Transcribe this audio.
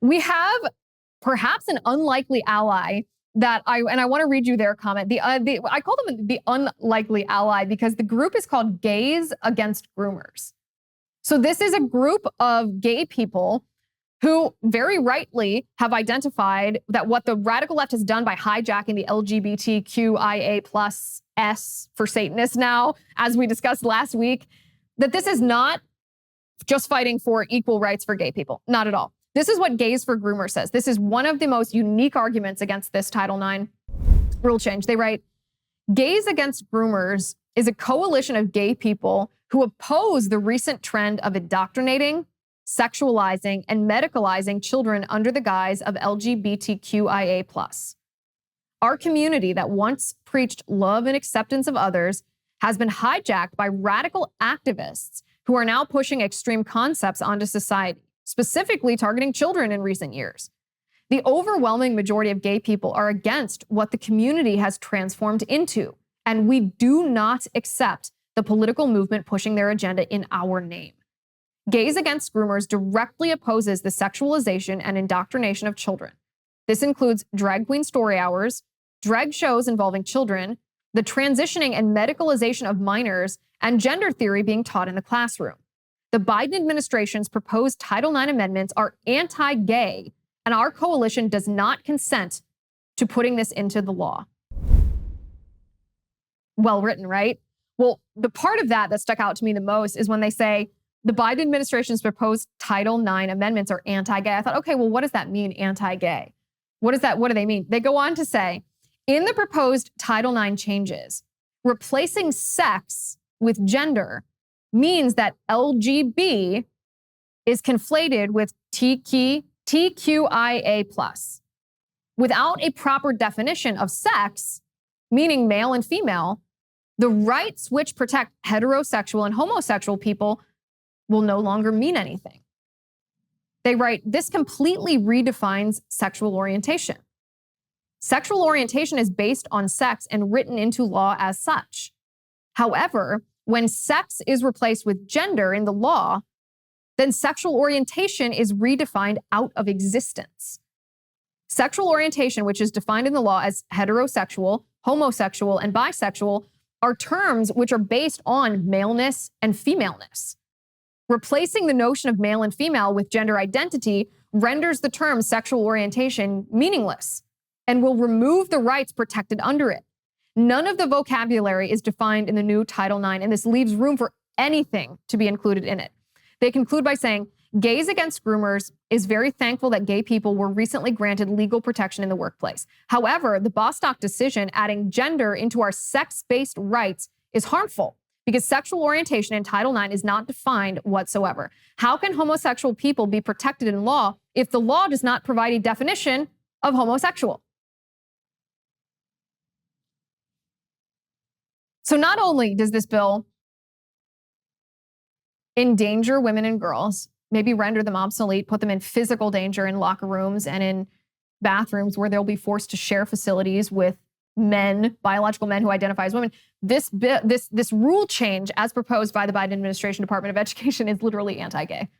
We have perhaps an unlikely ally that I want to read you their comment. I call them the unlikely ally because the group is called Gays Against Groomers. So this is a group of gay people who very rightly have identified that what the radical left has done by hijacking the LGBTQIA plus S for Satanists now, as we discussed last week, that this is not just fighting for equal rights for gay people. Not at all. This is what Gays for Groomers says. This is one of the most unique arguments against this Title IX rule change. They write, Gays Against Groomers is a coalition of gay people who oppose the recent trend of indoctrinating, sexualizing, and medicalizing children under the guise of LGBTQIA+. Our community that once preached love and acceptance of others has been hijacked by radical activists who are now pushing extreme concepts onto society, specifically targeting children in recent years. The overwhelming majority of gay people are against what the community has transformed into, and we do not accept the political movement pushing their agenda in our name. Gays Against Groomers directly opposes the sexualization and indoctrination of children. This includes drag queen story hours, drag shows involving children, the transitioning and medicalization of minors, and gender theory being taught in the classroom. The Biden administration's proposed Title IX amendments are anti-gay, and our coalition does not consent to putting this into the law. Well written, right? Well, the part of that stuck out to me the most is when they say the Biden administration's proposed Title IX amendments are anti-gay. I thought, okay, well, what does that mean, anti-gay? What do they mean? They go on to say, in the proposed Title IX changes, replacing sex with gender means that LGB is conflated with TQIA+. Without a proper definition of sex, meaning male and female, the rights which protect heterosexual and homosexual people will no longer mean anything. They write, this completely redefines sexual orientation. Sexual orientation is based on sex and written into law as such. However, when sex is replaced with gender in the law, then sexual orientation is redefined out of existence. Sexual orientation, which is defined in the law as heterosexual, homosexual, and bisexual, are terms which are based on maleness and femaleness. Replacing the notion of male and female with gender identity renders the term sexual orientation meaningless and will remove the rights protected under it. None of the vocabulary is defined in the new Title IX, and this leaves room for anything to be included in it. They conclude by saying, Gays Against Groomers is very thankful that gay people were recently granted legal protection in the workplace. However, the Bostock decision adding gender into our sex-based rights is harmful because sexual orientation in Title IX is not defined whatsoever. How can homosexual people be protected in law if the law does not provide a definition of homosexual? So not only does this bill endanger women and girls, maybe render them obsolete, put them in physical danger in locker rooms and in bathrooms where they'll be forced to share facilities with men, biological men who identify as women. This rule change, as proposed by the Biden administration Department of Education, is literally anti-gay.